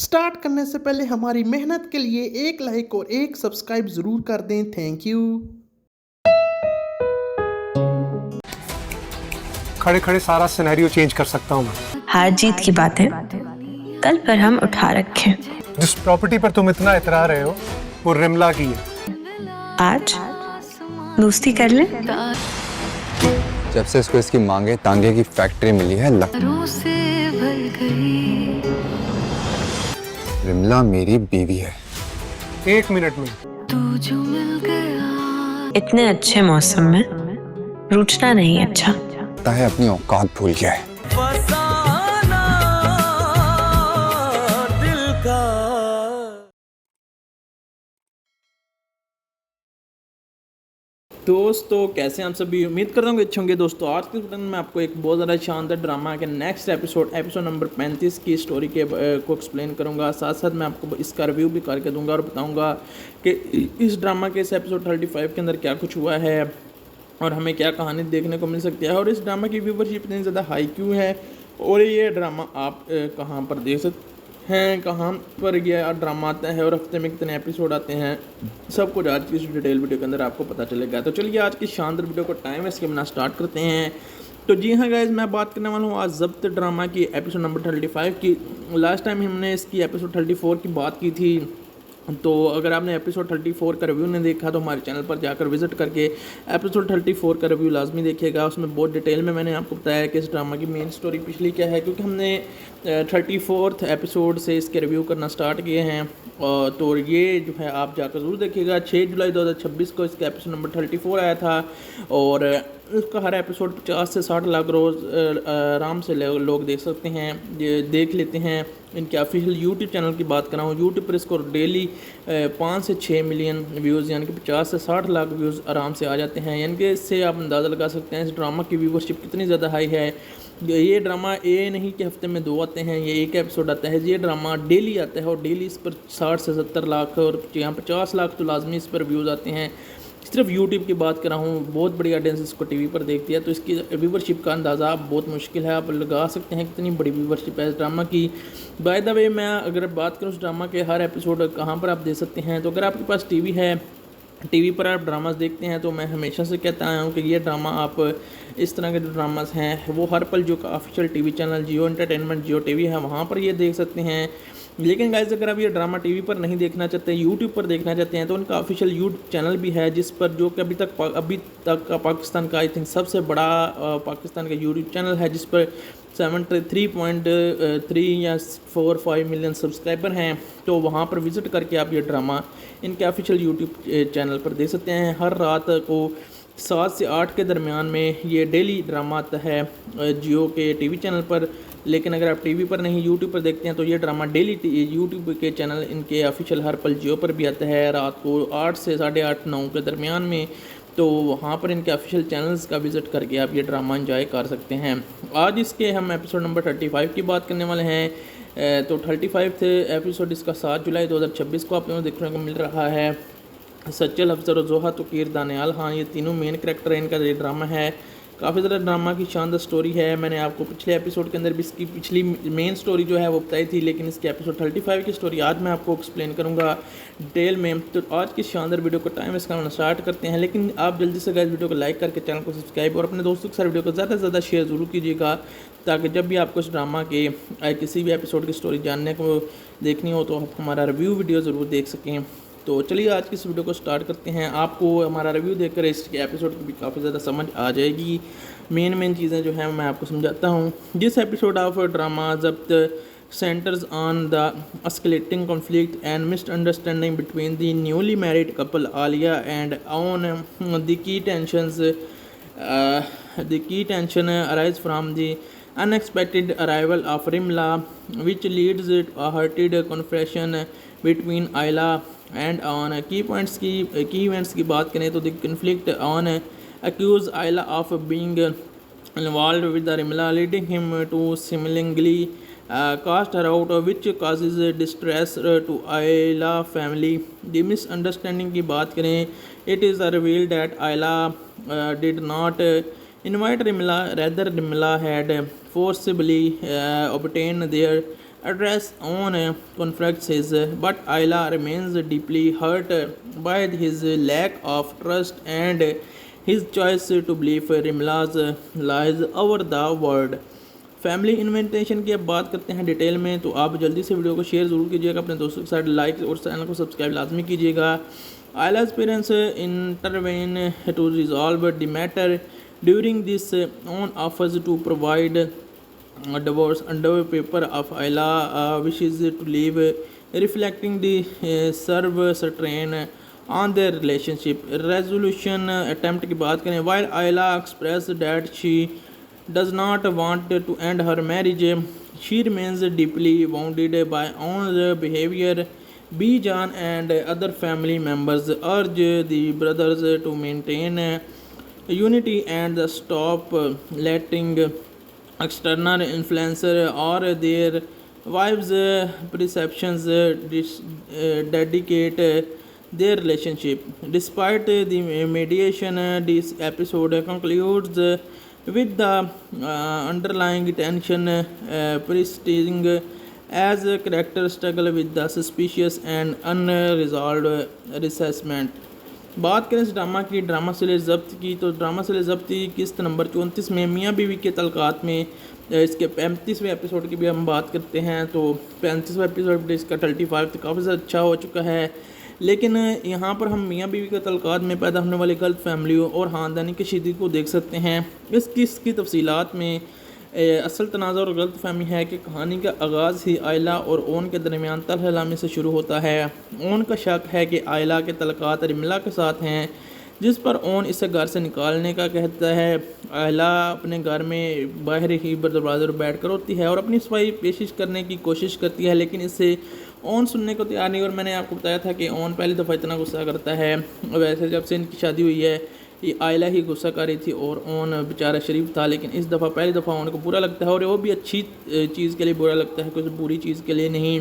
Start करने से पहले हमारी मेहनत के लिए एक लाइक और एक सब्सक्राइब ज़रूर कर दें। Thank you. खड़े खड़े सारा सिनेरियो चेंज कर सकता हूँ मैं। हार जीत की बातें कल पर हम उठा रखे। जिस प्रॉपर्टी पर तुम इतना इतरा रहे हो वो रिमला की है। आज दोस्ती कर ले। जब से इसको इसकी मांगे तांगे की फैक्ट्री मिली है रिमला मेरी बीवी है। 1 मिनट में इतने अच्छे मौसम में रूठना नहीं अच्छा। लगता है अपनी औकात भूल गया है। दोस्तों कैसे हैं आप सभी, उम्मीद करता हूँ कि अच्छे होंगे। दोस्तों आज के वीडियो में मैं आपको एक बहुत ज़्यादा शानदार ड्रामा के नेक्स्ट एपिसोड नंबर 35 की स्टोरी को एक्सप्लेन करूँगा। साथ साथ मैं आपको इसका रिव्यू भी करके दूंगा और बताऊँगा कि इस ड्रामा के इस एपिसोड 35 के अंदर क्या कुछ हुआ है और हमें क्या कहानी देखने को मिल सकती है और इस ड्रामा की व्यूवरशिप इतनी ज़्यादा हाई क्यों है और ये ड्रामा आप कहाँ पर देख सकते हैं, कहाँ पर यह ड्रामा आता है और हफ्ते में कितने एपिसोड आते हैं, सब कुछ आज की इस डिटेल वीडियो के अंदर आपको पता चलेगा। तो चलिए आज की शानदार वीडियो को टाइम वेस्ट के बिना स्टार्ट करते हैं। तो जी हाँ गाइस, मैं बात करने वाला हूँ आज ज़ब्त ड्रामा की एपिसोड नंबर 35 की। लास्ट टाइम हमने इसकी एपिसोड 34 की बात की थी, तो अगर आपने एपिसोड 34 का रिव्यू नहीं देखा तो हमारे चैनल पर जाकर विजिट करके एपिसोड 34 का रिव्यू लाजमी देखिएगा। उसमें बहुत डिटेल में मैंने आपको बताया कि इस ड्रामा की मेन स्टोरी पिछली क्या है, क्योंकि हमने 34th एपिसोड से इसके रिव्यू करना स्टार्ट किए हैं। तो ये जो है आप जाकर ज़रूर देखिएगा। 6 जुलाई 2026 को इसका एपिसोड नंबर 34 आया था और इसका हर एपिसोड 50 से 60 लाख रोज़ आराम से लोग देख सकते हैं, देख लेते हैं। इनके ऑफिशियल यूट्यूब चैनल की बात कर रहा हूँ, यूट्यूब पर इसको डेली 5 से 6 मिलियन व्यूज़ यानी कि 50 से 60 लाख व्यूज़ आराम से आ जाते हैं। यानी कि इससे आप अंदाज़ा लगा सकते हैं इस ड्रामा की व्यूवरशिप कितनी ज़्यादा हाई है। ये ड्रामा ये नहीं कि हफ्ते में 2 आते हैं, ये एक एपिसोड आता है। ये ड्रामा डेली आता है और डेली इस पर 60 से 70 लाख और यहाँ 50 लाख तो लाजमी इस पर व्यूज़ आते हैं। सिर्फ यूट्यूब की बात कर रहा हूँ, बहुत बड़ी ऑडियंस इसको टीवी पर देखती है, तो इसकी व्यूवरशिप का अंदाज़ा बहुत मुश्किल है, आप लगा सकते हैं कितनी बड़ी व्यूवरशिप है इस ड्रामा की। बाय द वे मैं अगर बात करूँ इस ड्रामा के हर एपिसोड कहाँ पर आप देख सकते हैं, तो अगर आपके पास टीवी है, टीवी पर आप ड्रामास देखते हैं, तो मैं हमेशा से कहता आया हूँ कि ये ड्रामा आप इस तरह के जो ड्रामास हैं वो हर पल जो का ऑफिशियल टीवी चैनल जियो एंटरटेनमेंट जियो टीवी है वहाँ पर ये देख सकते हैं। लेकिन गाइस अगर आप ये ड्रामा टीवी पर नहीं देखना चाहते, यूट्यूब पर देखना चाहते हैं, तो उनका ऑफिशियल यूट्यूब चैनल भी है जिस पर जो कि अभी तक का पाकिस्तान का आई थिंक सबसे बड़ा पाकिस्तान का यूट्यूब चैनल है, जिस पर 73.3 या 4-5 मिलियन सब्सक्राइबर हैं। तो वहाँ पर विज़िट करके आप ये ड्रामा इनके ऑफिशियल यूट्यूब चैनल पर देख सकते हैं। हर रात को 7 से 8 के दरमियान में ये डेली ड्रामा आता है जियो के टीवी चैनल पर। लेकिन अगर आप टीवी पर नहीं यूट्यूब पर देखते हैं तो ये ड्रामा डेली यूट्यूब के चैनल इनके ऑफिशियल हर पल जियो पर भी आता है रात को 8 से 8:30-9 के दरमियान में। तो वहाँ पर इनके ऑफिशियल चैनल्स का विज़िट करके आप ये ड्रामा एंजॉय कर सकते हैं। आज इसके हम एपिसोड नंबर 35 की बात करने वाले हैं। तो 35 एपिसोड इसका 7 जुलाई 2026 को आप लोगों को देखने को मिल रहा है। सच्चल, अफजर और जोहा, तोकीर, दानियाल, हाँ, ये तीनों मेन करैक्टर इनका ये ड्रामा है। काफ़ी ज़्यादा ड्रामा की शानदार स्टोरी है। मैंने आपको पिछले एपिसोड के अंदर भी इसकी पिछली मेन स्टोरी जो है वो बताई थी, लेकिन इसके एपिसोड 35 की स्टोरी आज मैं आपको एक्सप्लेन करूंगा डिटेल में। तो आज की शानदार वीडियो को टाइम इसका स्टार्ट करते हैं, लेकिन आप जल्दी से गाइस वीडियो को लाइक करके चैनल को सब्सक्राइब और अपने दोस्तों के साथ वीडियो को ज़्यादा से ज़्यादा शेयर ज़रूर कीजिएगा, ताकि जब भी आपको इस ड्रामा के किसी भी एपिसोड की स्टोरी जानने को देखनी हो तो आप हमारा रिव्यू वीडियो ज़रूर देख सकें। तो चलिए आज की इस वीडियो को स्टार्ट करते हैं। आपको हमारा रिव्यू देखकर इसके एपिसोड की भी काफ़ी ज़्यादा समझ आ जाएगी। मेन चीज़ें जो हैं मैं आपको समझाता हूँ। This episode of drama Zabt centers on the escalating conflict and misunderstanding between the newly married couple Alia and Aun. The key tension arise from the unexpected arrival of Rimla, which leads to a heated confrontation between Ayla and Aun. Key events की बात करें तो the conflict Aun accused Ayla of being involved with the Rimla, leading him to seemingly cast her out, which causes distress to Ayla family. The misunderstanding की बात करें, it is revealed that Ayla did not invite Rimla, rather Rimla had forcibly obtained their address on conflicts his, but Ayla remains deeply hurt by his lack of trust and his choice to believe Rimla's lies over the world. Family invitation की अब बात करते हैं detail में, तो आप जल्दी से वीडियो को शेयर ज़रूर कीजिएगा अपने दोस्तों के साथ, लाइक और चैनल को सब्सक्राइब लाजमी कीजिएगा. Ayla's parents intervene to resolve the matter. During this, on offers to provide a divorce under paper of Ayla wishes to leave, reflecting the severe strain on their relationship. Resolution attempt की बात करें, while Ayla expressed that she does not want to end her marriage, she remains deeply wounded by On's behavior. Bijan and other family members urge the brothers to maintain unity and stop letting external influencer or their wives' perceptions dedicate their relationship. Despite the mediation, this episode concludes with the underlying tension persisting as characters struggle with the suspicious and unresolved resentment. बात करें इस drama की, drama सिले ज़ब्त की, तो drama सिले ज़ब्त की किस्त नंबर 34 में मियाँ बीवी के तलकात में इसके 35वें एपिसोड की भी हम बात करते हैं. तो 35वां एपिसोड इसका 35 तो काफ़ी ज़्यादा अच्छा हो चुका है, लेकिन यहाँ पर हम मियाँ बीवी के तलकात में पैदा होने वाली गलत फैमिलियों और ख़ानदानी कशीदगी को देख सकते हैं. इस किस्त की तफसीलात में असल तनाज़ा और गलत फहमी है कि कहानी का आगाज़ ही आयला और ओन के दरमियान तलहलामी से शुरू होता है. ओन का शक है कि आयला के तलकात रिमला के साथ हैं, जिस पर ओन इसे घर से निकालने का कहता है. आयला अपने घर में बाहर ही दरवाजे पर बैठ कर होती है और अपनी सफाई पेशिश करने की कोशिश करती है, लेकिन इससे ओन सुनने को तैयार नहीं. और मैंने आपको बताया था कि ओन पहली दफ़ा इतना गुस्सा करता है. वैसे जब से इनकी शादी हुई है ये आयला ही गुस्सा कर रही थी और ओन बेचारा शरीफ था, लेकिन इस दफ़ा पहली दफ़ा ओन को बुरा लगता है, और वो भी अच्छी चीज़ के लिए बुरा लगता है, कुछ बुरी चीज़ के लिए नहीं.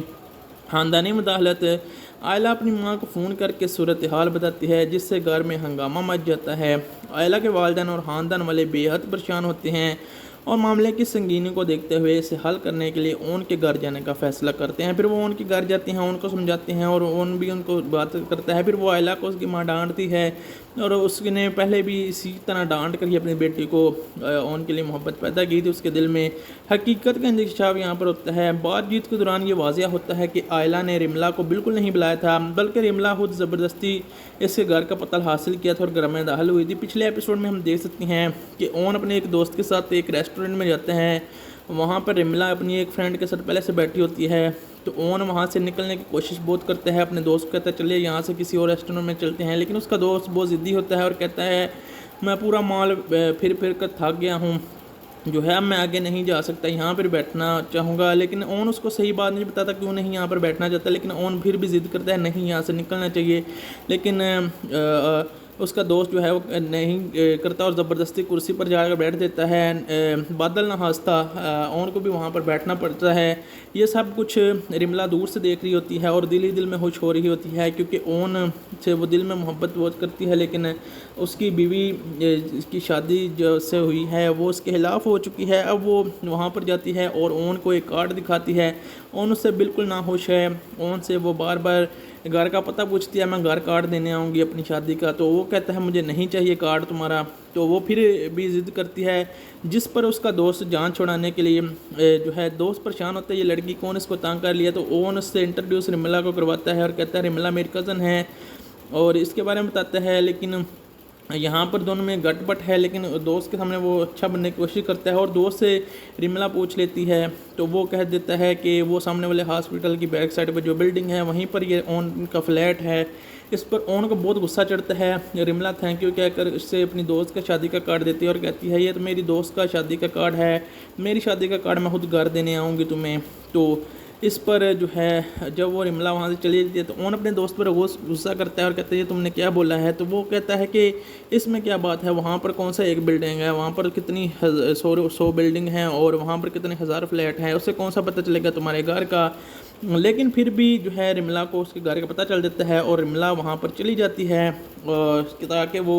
ख़ानदानी मुदाखलत, आयला अपनी माँ को फ़ोन करके सूरत हाल बताती है, जिससे घर में हंगामा मच जाता है. आयला के वालिदैन और ख़ानदान वाले बेहद परेशान होते हैं और मामले की संगीनी को देखते हुए इसे हल करने के लिए ओन के घर जाने का फ़ैसला करते हैं. फिर वो ओन के घर जाते हैं, ओन को समझाते हैं और ओन भी उनको बात करता है. फिर वो आयला को उसकी माँ डांटती है और उसने पहले भी इसी तरह डांट कर ही अपनी बेटी को ओन के लिए मोहब्बत पैदा की थी. उसके दिल में हकीकत का इंकशाफ यहाँ पर होता है. बातचीत के दौरान ये वाज़िया होता है कि आयला ने रिमला को बिल्कुल नहीं बुलाया था, बल्कि रिमला खुद ज़बरदस्ती इसके घर का पता हासिल किया था और घर में दाखिल हुई थी. पिछले एपिसोड में हम देख सकते हैं कि ओन अपने एक दोस्त के साथ एक रेस्टोरेंट में जाते हैं. वहाँ पर रिमला अपनी एक फ्रेंड के साथ पहले से बैठी होती है, तो ओन वहाँ से निकलने की कोशिश बहुत करता है. अपने दोस्त को कहता है चलिए यहाँ से किसी और रेस्टोरेंट में चलते हैं, लेकिन उसका दोस्त बहुत ज़िद्दी होता है और कहता है मैं पूरा मॉल फिर कर थक गया हूँ, जो है मैं आगे नहीं जा सकता, यहाँ पर बैठना चाहूँगा. लेकिन ओन उसको सही बात नहीं बताता क्यों नहीं यहाँ पर बैठना चाहता, लेकिन ओन फिर भी ज़िद करता है नहीं यहाँ से निकलना चाहिए. लेकिन उसका दोस्त जो है वो नहीं करता और ज़बरदस्ती कुर्सी पर जाकर बैठ देता है. बादल ना हंसता, ओन को भी वहाँ पर बैठना पड़ता है. ये सब कुछ रिमला दूर से देख रही होती है और दिल ही दिल में खुश हो रही होती है, क्योंकि ओन से वो दिल में मोहब्बत बहुत करती है, लेकिन उसकी बीवी की शादी जो से हुई है वो उसके खिलाफ़ हो चुकी है. अब वो वहाँ पर जाती है और ओन को एक कार्ड दिखाती है. ओन उससे बिल्कुल नाखुश है. ओन से वो बार बार घर का पता पूछती है, मैं घर कार्ड देने आऊँगी अपनी शादी का, तो वो कहता है मुझे नहीं चाहिए कार्ड तुम्हारा. तो वो फिर भी ज़िद करती है, जिस पर उसका दोस्त जान छुड़ाने के लिए जो है दोस्त परेशान होता है ये लड़की कौन इसको तंग कर लिया. तो ओन उससे इंट्रोड्यूस रिमला को करवाता है और कहता है रिमला मेरी कज़न है और इसके बारे में बताता है. लेकिन यहाँ पर दोनों में गटपट है, लेकिन दोस्त के सामने वो अच्छा बनने की कोशिश करता है और दोस्त से रिमला पूछ लेती है, तो वो कह देता है कि वो सामने वाले हॉस्पिटल की बैक साइड पर जो बिल्डिंग है वहीं पर ये ओन का फ्लैट है. इस पर ओन को बहुत गुस्सा चढ़ता है. रिमला थैंक यू कहकर इससे अपनी दोस्त का शादी का कार्ड देती है और कहती है ये तो मेरी दोस्त का शादी का कार्ड है, मेरी शादी का कार्ड मैं खुद घर देने आऊँगी तुम्हें. तो इस पर जो है जब वो रिमला वहाँ से चली जाती है तो ओन अपने दोस्त पर गुस्सा करता है और कहता है ये तुमने क्या बोला है. तो वो कहता है कि इसमें क्या बात है, वहाँ पर कौन सा एक बिल्डिंग है, वहाँ पर कितनी 100 बिल्डिंग हैं और वहाँ पर कितने हज़ार फ्लैट हैं, उससे कौन सा पता चलेगा तुम्हारे घर का. लेकिन फिर भी जो है रिमला को उसके घर का पता चल जाता है और रिमला वहाँ पर चली जाती है ताकि वो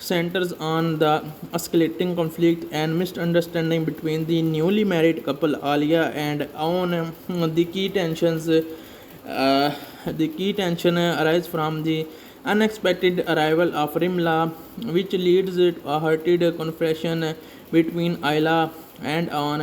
centers on the escalating conflict and misunderstanding between the newly married couple Alia and Aun. The key tension arises from the unexpected arrival of Rimla, which leads to a heated confrontation between Ayla and Aun.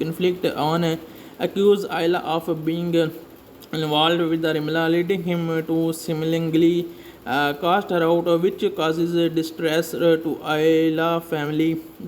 conflict Aun accused Ayla of being involved with Rimla, leading him to seemingly cast her out, which causes distress to Ayla family.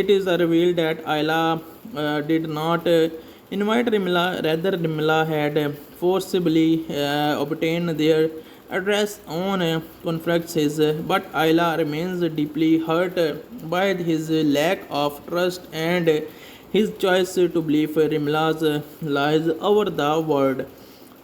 it is revealed that Ayla did not invite Rimla, rather Rimla had forcibly obtained their address on conferences, but Ayla remains deeply hurt by his lack of trust and his choice to believe Rimla's lies over the world.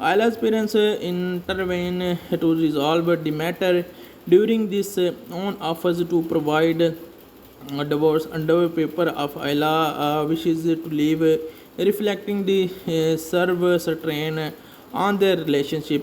Ayla's parents intervene to resolve the matter. During this, Aun offers to provide a divorce under paper of Ayla wishes to leave, reflecting the severe strain on their relationship.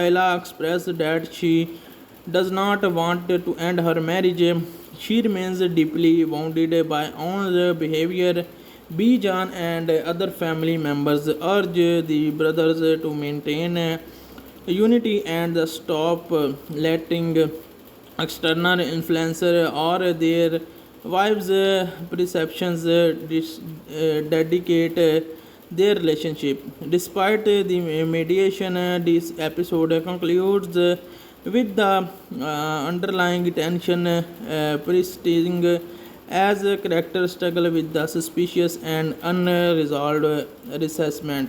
Ayla expressed that she does not want to end her marriage, she remains deeply wounded by Aun's behavior. Bijan and other family members urge the brothers to maintain unity and stop letting external influences or their wives' perceptions dedicate their relationship. Despite the mediation, this episode concludes with the underlying tension persisting as characters struggle with the suspicious and unresolved resentment.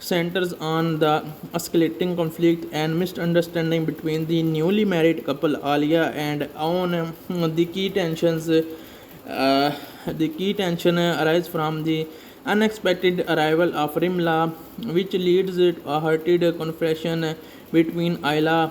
centers on the escalating conflict and misunderstanding between the newly married couple Alia and Aun. The key tension arises from the unexpected arrival of Rimla, which leads to a heated confrontation between Ayla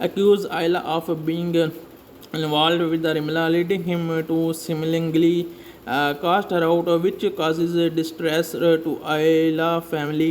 accused Ayla of being involved with the Rimla, leading him to seemingly cast her out, which causes distress to Ayla family.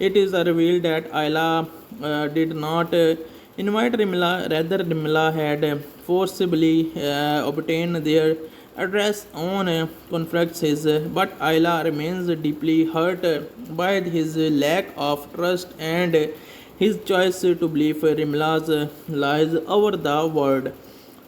it is revealed that Ayla did not invite Rimla, rather Rimla had forcibly obtained their address on conferences, but Ayla remains deeply hurt by his lack of trust and his choice to believe Rimla's lies over the world.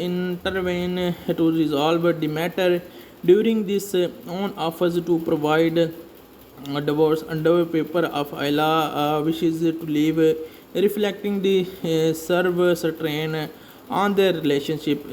intervene to resolve the matter. During this, Aun offers to provide a divorce under paper of Ayla wishes to leave, reflecting the severe strain on their relationship.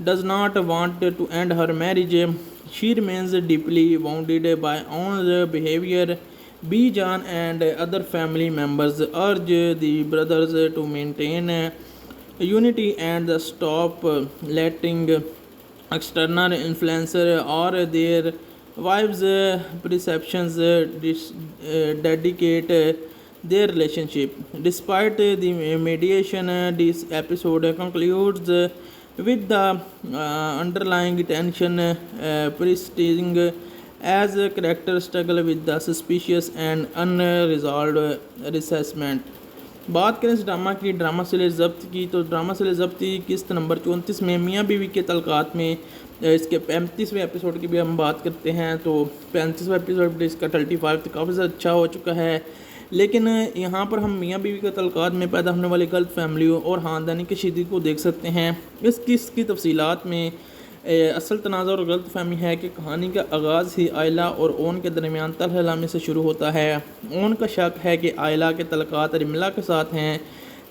does not want to end her marriage, she remains deeply wounded by Aun's behavior. B. Jan and other family members urge the brothers to maintain unity and stop letting external influences or their wives' perceptions dedicate their relationship. Despite the mediation, this episode concludes with the underlying tension persisting as a character struggle with the suspicious and unresolved resentment. बात करें इस drama की, drama से ज़ब्त की, तो drama से ज़ब्त की किस्त नंबर 34 में मियाँ बीवी के तलक़ात में इसके 35वें एपिसोड की भी हम बात करते हैं। तो 35वां एपिसोड इसका 35 तो काफ़ी ज़्यादा अच्छा हो चुका है, लेकिन यहाँ पर हम मियाँ बीवी के तलक़ात में पैदा होने वाली गलत फैमिलियों और ख़ानदानी कशीदगी को देख सकते हैं। इस किस्त की तफसीलात में असल तनाज़ा और गलत फहमी है कि कहानी का आगाज़ ही आयला और ओन के दरमियान तलहलामी से शुरू होता है। ओन का शक है कि आयला के तलक़ात रिमला के साथ हैं,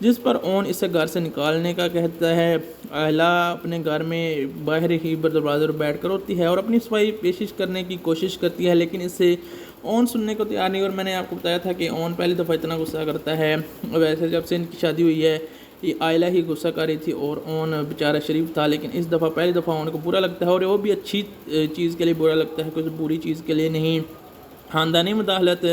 जिस पर ओन इसे घर से निकालने का कहता है। आयला अपने घर में बाहर ही दरवाजे पर बैठ कर होती है और अपनी सफाई पेशिश करने की कोशिश करती है, लेकिन इससे ओन सुनने को तैयार नहीं। और मैंने आपको बताया था कि ओन पहली दफ़ा इतना गुस्सा करता है। वैसे जब से इनकी शादी हुई है ये आयला ही गुस्सा कर रही थी और ओन बेचारा शरीफ था, लेकिन इस दफ़ा पहली दफ़ा ओन को बुरा लगता है और वो भी अच्छी चीज़ के लिए बुरा लगता है, कुछ बुरी चीज़ के लिए नहीं। ख़ानदानी मुदाखलत,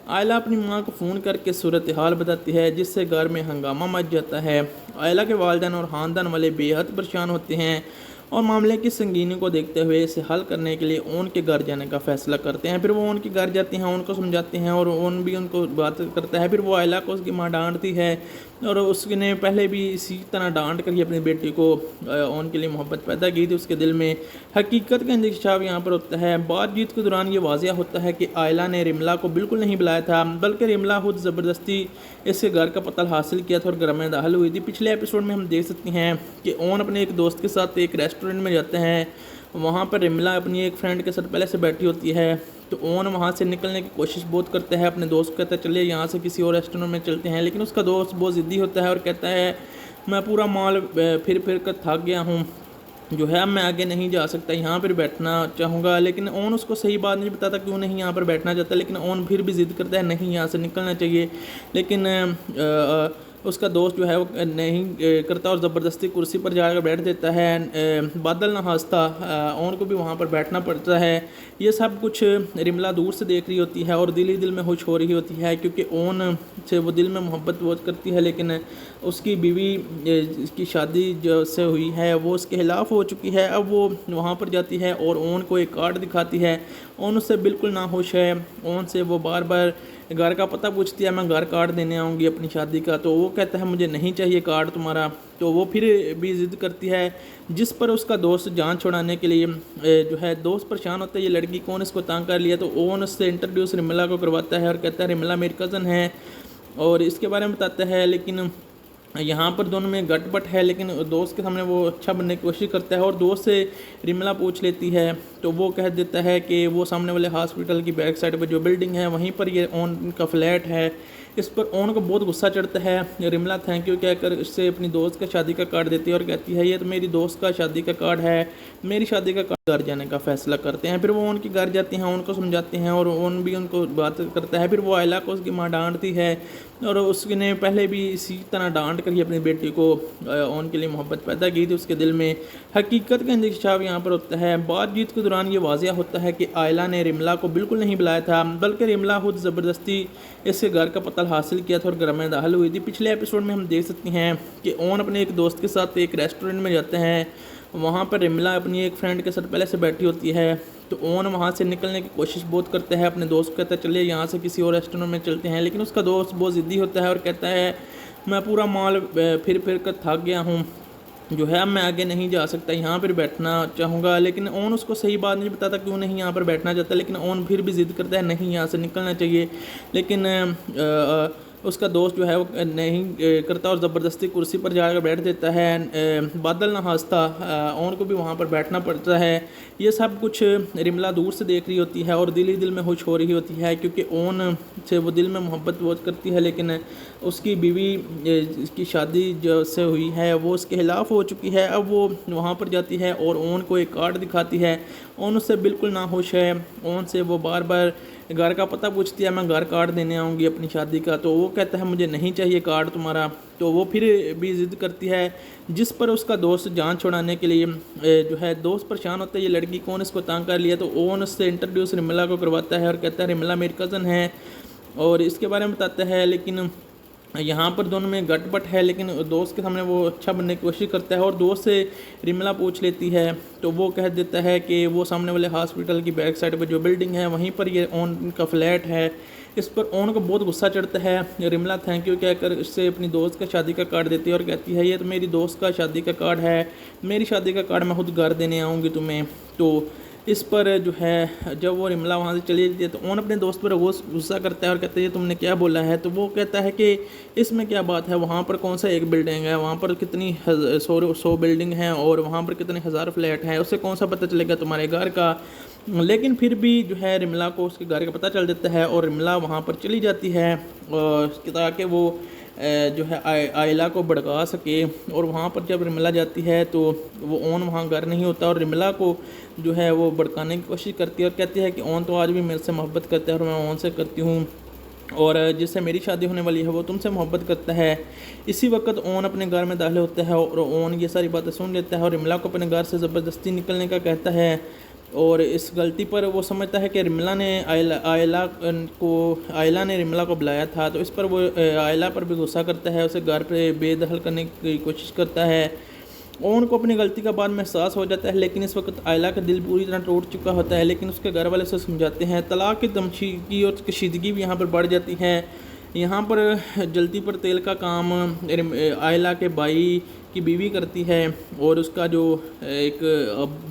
आयला अपनी माँ को फ़ोन करके सूरत हाल बताती है, जिससे घर में हंगामा मच जाता है। आयला के वालिदैन और ख़ानदान वाले बेहद परेशान होते हैं और मामले की संगीनी को देखते हुए इसे हल करने के लिए ओन के घर जाने का फ़ैसला करते हैं। फिर वो ओन के घर जाते हैं, उनको समझाते हैं और ओन भी उनको बात करता है। फिर वो आयला को उसकी माँ डांटती है और उसने पहले भी इसी तरह डांट कर ही अपनी बेटी को ओन के लिए मोहब्बत पैदा की थी। उसके दिल में हकीकत का इंकशाफ यहाँ पर होता है। बातचीत के दौरान ये वाज़िया होता है कि आयला ने रिमला को बिल्कुल नहीं बुलाया था, बल्कि रिमला खुद ज़बरदस्ती इसके घर का पता हासिल किया था और घर में दाखिल हुई थी। पिछले एपिसोड में हम देख सकते हैं कि ओन अपने एक दोस्त के साथ एक रेस्टोरेंट में जाते हैं। वहाँ पर रिमला अपनी एक फ्रेंड के साथ पहले से बैठी होती है, तो ओन वहाँ से निकलने की कोशिश बहुत करता है। अपने दोस्त को कहता है चलिए यहाँ से किसी और रेस्टोरेंट में चलते हैं, लेकिन उसका दोस्त बहुत ज़िद्दी होता है और कहता है मैं पूरा मॉल फिर कर थक गया हूँ, जो है मैं आगे नहीं जा सकता, यहाँ पर बैठना चाहूँगा। लेकिन ओन उसको सही बात नहीं बताता क्यों नहीं यहाँ पर बैठना चाहता, लेकिन ओन फिर भी ज़िद करता है नहीं यहाँ से निकलना चाहिए। लेकिन उसका दोस्त जो है वो नहीं करता और ज़बरदस्ती कुर्सी पर जाकर बैठ देता है। बादल ना हंसता, ओन को भी वहाँ पर बैठना पड़ता है। ये सब कुछ रिमला दूर से देख रही होती है और दिल ही दिल में खुश हो रही होती है, क्योंकि ओन से वो दिल में मोहब्बत बहुत करती है, लेकिन उसकी बीवी की शादी जो से हुई है वो उसके खिलाफ़ हो चुकी है। अब वो वहाँ पर जाती है और ओन को एक कार्ड दिखाती है। ओन उससे बिल्कुल नाखुश है। ओन से वो बार बार घर का पता पूछती है, मैं घर कार्ड देने आऊँगी अपनी शादी का, तो वो कहता है मुझे नहीं चाहिए कार्ड तुम्हारा। तो वो फिर भी ज़िद करती है, जिस पर उसका दोस्त जान छुड़ाने के लिए जो है दोस्त परेशान होता है, ये लड़की कौन इसको तंग कर लिया। तो ओन उससे इंट्रोड्यूस रिमला को करवाता है और कहता है रिमला मेरी कज़न है और इसके बारे में बताता है। लेकिन यहाँ पर दोनों में गटबट है, लेकिन दोस्त के सामने वो अच्छा बनने की कोशिश करता है और दोस्त से रिमला पूछ लेती है, तो वो कह देता है कि वो सामने वाले हॉस्पिटल की बैक साइड पर जो बिल्डिंग है वहीं पर ये ओन का फ्लैट है। इस पर ओन को बहुत गुस्सा चढ़ता है। रिमला थैंक यू कहकर इससे अपनी दोस्त का शादी का कार्ड देती है और कहती है ये तो मेरी दोस्त का शादी का कार्ड है, मेरी शादी का कार्ड। घर जाने का फ़ैसला करते हैं। फिर वो उनके घर जाते हैं, उनको समझाते हैं और ओन भी उनको बात करता है। फिर वो आयला को उसकी माँ डांटती है और उसने पहले भी इसी तरह डांट कर ही अपनी बेटी को ओन के लिए मोहब्बत पैदा की थी। उसके दिल में हकीकत का इंकशाफ यहाँ पर होता है। बातचीत के दौरान ये वाज़िया होता है कि आयला ने रिमला को बिल्कुल नहीं बुलाया था, बल्कि रिमला खुद ज़बरदस्ती इसके घर का पता हासिल किया था और घर में दाखिल हुई थी। पिछले एपिसोड में हम देख सकते हैं कि ओन अपने एक दोस्त के साथ एक रेस्टोरेंट में जाते हैं। वहाँ पर रिमला अपनी एक फ्रेंड के साथ पहले से बैठी होती है, तो ओन वहाँ से निकलने की कोशिश बहुत करता है। अपने दोस्त को कहता है चलिए यहाँ से किसी और रेस्टोरेंट में चलते हैं, लेकिन उसका दोस्त बहुत ज़िद्दी होता है और कहता है मैं पूरा मॉल फिर कर थक गया हूँ, जो है मैं आगे नहीं जा सकता, यहाँ पर बैठना चाहूँगा। लेकिन ओन उसको सही बात नहीं बताता क्यों नहीं यहाँ पर बैठना चाहता, लेकिन ओन फिर भी ज़िद करता है नहीं यहाँ से निकलना चाहिए। लेकिन उसका दोस्त जो है वो नहीं करता और ज़बरदस्ती कुर्सी पर जाकर बैठ देता है। बादल ना हंसता, ओन को भी वहाँ पर बैठना पड़ता है। ये सब कुछ रिमला दूर से देख रही होती है और दिल ही दिल में खुश हो रही होती है, क्योंकि ओन से वो दिल में मोहब्बत बहुत करती है, लेकिन उसकी बीवी की शादी जो से हुई है वो उसके खिलाफ़ हो चुकी है। अब वो वहाँ पर जाती है और ओन को एक कार्ड दिखाती है। ओन उससे बिल्कुल नाखुश है। ओन से वो बार बार घर का पता पूछती है, मैं घर कार्ड देने आऊँगी अपनी शादी का, तो वो कहता है मुझे नहीं चाहिए कार्ड तुम्हारा। तो वो फिर भी ज़िद करती है, जिस पर उसका दोस्त जान छुड़ाने के लिए जो है दोस्त परेशान होता है, ये लड़की कौन इसको तंग कर लिया। तो ओन उससे इंट्रोड्यूस रिमला को करवाता है और कहता है रिमला मेरी कज़न है और इसके बारे में बताता है। लेकिन यहाँ पर दोनों में गटपट है, लेकिन दोस्त के सामने वो अच्छा बनने की कोशिश करता है और दोस्त से रिमला पूछ लेती है तो वो कह देता है कि वो सामने वाले हॉस्पिटल की बैक साइड पर जो बिल्डिंग है वहीं पर ये ओन का फ्लैट है। इस पर ओन को बहुत गुस्सा चढ़ता है। रिमला थैंक यू कहकर इससे अपनी दोस्त का शादी का कार्ड देती है और कहती है ये तो मेरी दोस्त का शादी का कार्ड है, मेरी शादी का कार्ड मैं खुद घर देने आऊँगी तुम्हें। तो इस पर जो है जब वो रिमला वहाँ से चली जाती है तो ओन अपने दोस्त पर गुस्सा करता है और कहता है ये तुमने क्या बोला है। तो वो कहता है कि इसमें क्या बात है, वहाँ पर कौन सा एक बिल्डिंग है, वहाँ पर कितनी 100 बिल्डिंग हैं और वहाँ पर कितने हज़ार फ्लैट हैं, उससे कौन सा पता चलेगा तुम्हारे घर का। लेकिन फिर भी जो है रिमला को उसके घर का पता चल जाता है और रिमला वहाँ पर चली जाती है ताकि वो जो है आयला को भड़का सके। और वहाँ पर जब रिमला जाती है तो वो ओन वहाँ घर नहीं होता और रिमला को जो है वो भड़काने की कोशिश करती है और कहती है कि ओन तो आज भी मेरे से मोहब्बत करता है और मैं ओन से करती हूँ और जिससे मेरी शादी होने वाली है वो तुमसे मोहब्बत करता है। इसी वक्त ओन अपने घर में दाखिल होता है और ओन ये सारी बातें सुन लेता है और रिमला को अपने घर से ज़बरदस्ती निकलने का कहता है। और इस गलती पर वो समझता है कि रिमला ने आयला ने रिमला को बुलाया था, तो इस पर वो आयला पर भी गुस्सा करता है, उसे घर पे बेदखल करने की कोशिश करता है। ओन को अपनी गलती का बाद में एहसास हो जाता है, लेकिन इस वक्त आयला का दिल पूरी तरह टूट चुका होता है। लेकिन उसके घर वाले उसे समझाते हैं। तलाक की धमकी और कशीदगी भी यहाँ पर बढ़ जाती है। यहाँ पर जल्दी पर तेल का काम आयला के भाई की बीवी करती है और उसका जो एक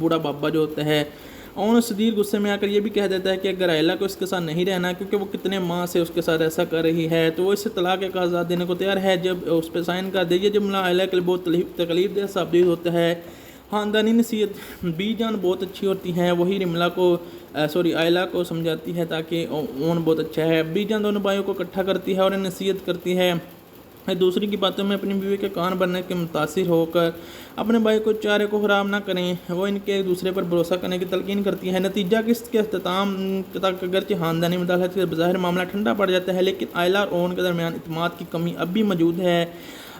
बूढ़ा बाबा जो होता है ओन शदीद गुस्से में आकर ये भी कह देता है कि अगर आयला को इसके साथ नहीं रहना क्योंकि वो कितने माह से उसके साथ ऐसा कर रही है तो वो इससे तलाक का कागजात देने को तैयार है। जब उस पर साइन कर दे, ये जुमला आयला के लिए बहुत तकलीफ दे साबित होता है। ख़ानदानी नसीहत बी जान बहुत अच्छी होती हैं, वही रिमला को आयला को समझाती है ताकि ओन बहुत अच्छा है। बी जान दोनों भाइयों को इकट्ठा करती है और नसीहत करती है। दूसरी की बातों में अपनी बीवी के कान बनने के मुतासिर होकर अपने भाई को चारे को ख़राब ना करें, वो इनके एक दूसरे पर भरोसा करने की तलकीन करती है। नतीजा किस्त के अख्ताम तक अगरचे ख़ानदानी मुदाखलत के बज़ाहिर मामला ठंडा पड़ जाता है, लेकिन आयला और ओन के दरमियान इत्मीनान की कमी अब भी मौजूद है।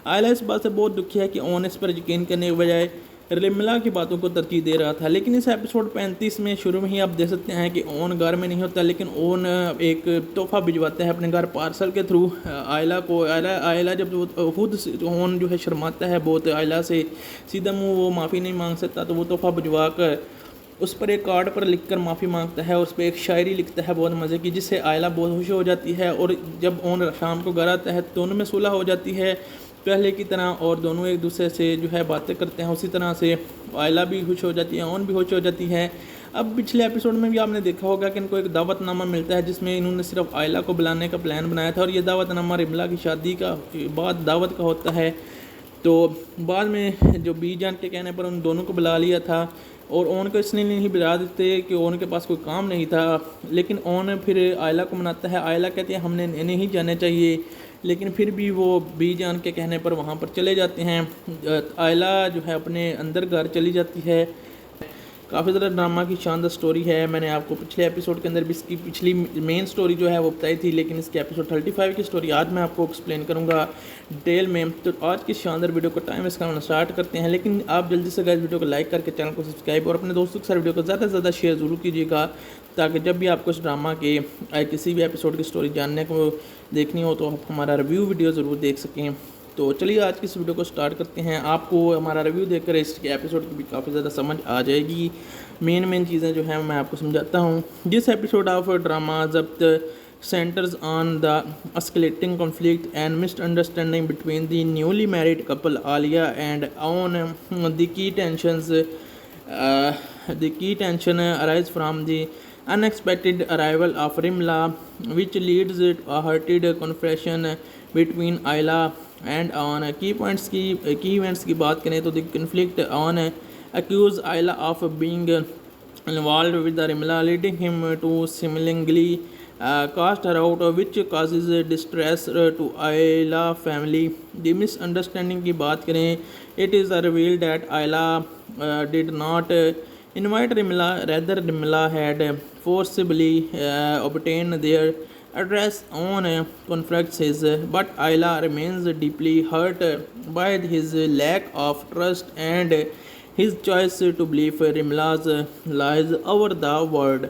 आयला इस बात से बहुत दुखी है कि ओन इस पर यकीन करने के बजाय रिमला की बातों को तरजीह दे रहा था। लेकिन इस एपिसोड 35 में शुरू में ही आप देख सकते हैं कि ओन घर में नहीं होता, लेकिन ओन एक तोहफ़ा भिजवाता है अपने घर पार्सल के थ्रू आयला को। आयला जब खुद ओन जो है शर्माता है बहुत आयला से, सीधा मुँह वो माफ़ी नहीं मांग सकता, तो वो तोहफ़ा भिजवा कर उस पर एक कार्ड पर लिखकर माफ़ी मांगता है। उस पर एक शायरी लिखता है बहुत मज़े की, जिससे आयला बहुत खुश हो जाती है। और जब ओन शाम को घर आता है तो दोनों में सुलह हो जाती है पहले की तरह और दोनों एक दूसरे से जो है बातें करते हैं। उसी तरह से आयला भी खुश हो जाती है, ओन भी खुश हो जाती है। अब पिछले एपिसोड में भी आपने देखा होगा कि इनको एक दावतनामा मिलता है जिसमें इन्होंने सिर्फ आयला को बुलाने का प्लान बनाया था और ये दावतनामा रिमला की शादी का बाद दावत का होता है। तो बाद में जो बी जान के कहने पर उन दोनों को बुला लिया था और ओन को इसलिए नहीं बुला देते कि ओन के पास कोई काम नहीं था, लेकिन ओन फिर आयला को मनाता है। आयला कहती है हमने नहीं जाने चाहिए, लेकिन फिर भी वो बी जान के कहने पर वहाँ पर चले जाते हैं। आयला जो है अपने अंदर घर चली जाती है। काफ़ी ज़्यादा ड्रामा की शानदार स्टोरी है। मैंने आपको पिछले एपिसोड के अंदर भी इसकी पिछली मेन स्टोरी जो है वो बताई थी, लेकिन इसके एपिसोड 35 की स्टोरी आज मैं आपको एक्सप्लेन करूँगा डिटेल में। तो आज की शानदार वीडियो को टाइम इसका स्टार्ट करते हैं, लेकिन आप जल्दी से गाइस वीडियो को लाइक करके चैनल को सब्सक्राइब और अपने दोस्तों के साथ वीडियो को ज़्यादा से ज़्यादा शेयर ज़रूर कीजिएगा, ताकि जब भी आपको इस ड्रामा के किसी भी एपिसोड की स्टोरी जानने को देखनी हो तो आप हमारा रिव्यू वीडियो ज़रूर देख सकें। तो चलिए आज की इस वीडियो को स्टार्ट करते हैं। आपको हमारा रिव्यू देखकर इसके एपिसोड की भी काफ़ी ज़्यादा समझ आ जाएगी। मेन चीज़ें जो हैं मैं आपको समझाता हूँ। दिस एपिसोड ऑफ ड्रामा जब्त centers on the escalating conflict and misunderstanding between the newly married couple Alia and on the key tension arise from the unexpected arrival of Rimla, which leads to a heated confrontation between Ayla and on key events की बात करें तो the conflict on accuse Ayla of being involved with the Rimla, leading him to seemingly cast her out, which causes distress to Ayla family. The misunderstanding की बात करें, it is revealed that Ayla did not invite Rimla, rather Rimla had forcibly obtained their address on conferences, but Ayla remains deeply hurt by his lack of trust and his choice to believe Rimla's lies over the word.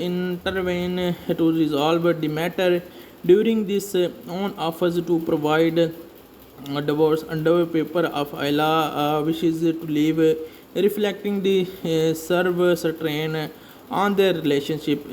intervene to resolve the matter. During this, on offers to provide a divorce under paper of Ayla wishes to leave, reflecting the severe strain on their relationship.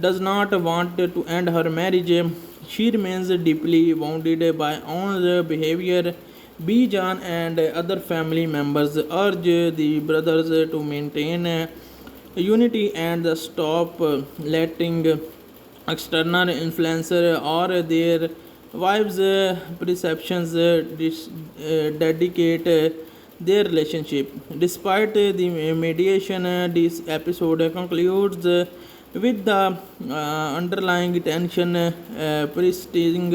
does not want to end her marriage, she remains deeply wounded by On's behavior. B. John and other family members urge the brothers to maintain unity and stop letting external influences or their wives' perceptions dedicate their relationship. Despite the mediation, this episode concludes with the underlying tension persisting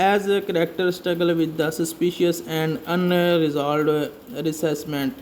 as characters struggle with the suspicious and unresolved resentment.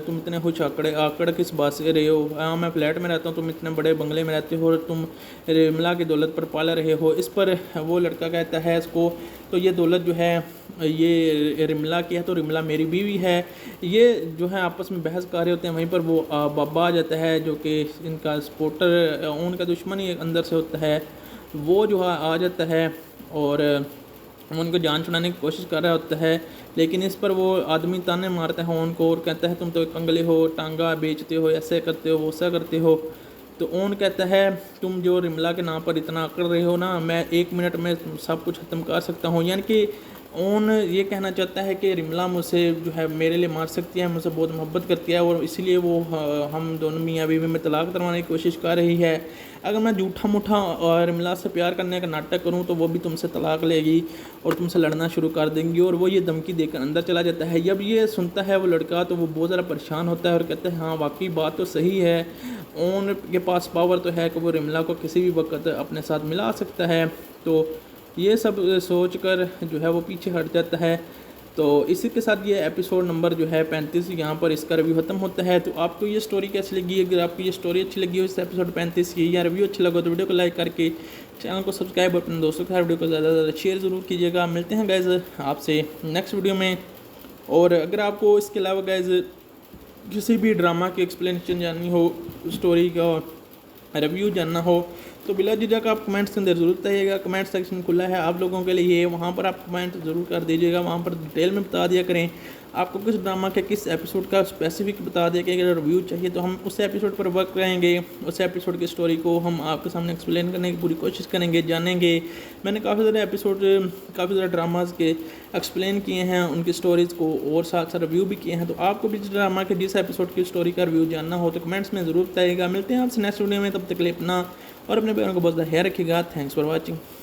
तुम इतने खुश आकड़ किस बात से रहे हो, हाँ मैं फ्लैट में रहता हूँ, तुम इतने बड़े बंगले में रहते हो और तुम रिमला की दौलत पर पाला रहे हो। इस पर वो लड़का कहता है इसको तो ये दौलत जो है ये रिमला की है, तो रिमला मेरी बीवी है। ये जो है आपस में बहस कर रहे होते हैं, वहीं पर वो बाबा आ जाता है जो कि इनका सपोर्टर, उनका दुश्मन ही अंदर से होता है, वो जो है आ जाता है और उनको जान छुड़ाने की कोशिश कर रहा होता है। लेकिन इस पर वो आदमी ताने मारता है उनको और कहता है तुम तो कंगले हो, टांगा बेचते हो, ऐसे करते हो, वैसा करते हो। तो ओन कहता है तुम जो रिमला के नाम पर इतना अकड़ रहे हो ना, मैं 1 मिनट में सब कुछ ख़त्म कर सकता हूँ। यानी कि ओन ये कहना चाहता है कि रिमला मुझसे जो है मेरे लिए मार सकती है, मुझसे बहुत मोहब्बत करती है और इसीलिए वो हम दोनों मियाँ बीवी में तलाक करवाने की कोशिश कर रही है। अगर मैं झूठा मूठा और रिमला से प्यार करने का नाटक करूं तो वो भी तुमसे तलाक लेगी और तुमसे लड़ना शुरू कर देंगी, और वो ये धमकी देकर अंदर चला जाता है। जब ये सुनता है वो लड़का तो वो बहुत ज़्यादा परेशान होता है और कहता है हाँ वाकई बात तो सही है, ओन के पास पावर तो है कि वो रिमला को किसी भी वक्त अपने साथ मिला सकता है। तो ये सब सोच कर जो है वो पीछे हट जाता है। तो इसी के साथ ये एपिसोड नंबर जो है 35 यहाँ पर इसका रिव्यू ख़त्म होता है। तो आपको ये स्टोरी कैसी लगी? अगर आपको ये स्टोरी अच्छी लगी हो इस एपिसोड 35 की या रिव्यू अच्छा लगा तो वीडियो को लाइक करके चैनल को सब्सक्राइब और अपने दोस्तों के साथ वीडियो को ज़्यादा से ज़्यादा शेयर ज़रूर कीजिएगा। मिलते हैं गाइज़ आपसे नेक्स्ट वीडियो में। और अगर आपको इसके अलावा गाइज़ किसी भी ड्रामा की एक्सप्लेनेशन जाननी हो, स्टोरी का रिव्यू जानना हो तो बिला झिझक आप कमेंट्स के अंदर ज़रूर बताइएगा। कमेंट सेक्शन खुला है आप लोगों के लिए, वहाँ पर आप कमेंट ज़रूर कर दीजिएगा, वहाँ पर डिटेल में बता दिया करें आपको किस ड्रामा के किस एपिसोड का स्पेसिफिक बता दिया कि अगर रिव्यू चाहिए तो हम उस एपिसोड पर वर्क करेंगे, उस एपिसोड की स्टोरी को हम आपके सामने एक्सप्लेन करने की पूरी कोशिश करेंगे, जानेंगे। मैंने काफ़ी ज़्यादा एपिसोड, काफ़ी ज़्यादा ड्रामाज के एक्सप्लेन किए हैं, उनकी स्टोरीज़ को और साथ साथ रिव्यू भी किए हैं। तो आपको भी जिस ड्रामा के जिस एपिसोड की स्टोरी का रिव्यू जानना हो तो कमेंट्स में ज़रूर बताइएगा। मिलते हैं आपसे नेक्स्ट वीडियो में, तब तक के लिए अपना और अपने पैरों को बहुत ज़्यादा ख्याल रखिएगा। Thanks for watching.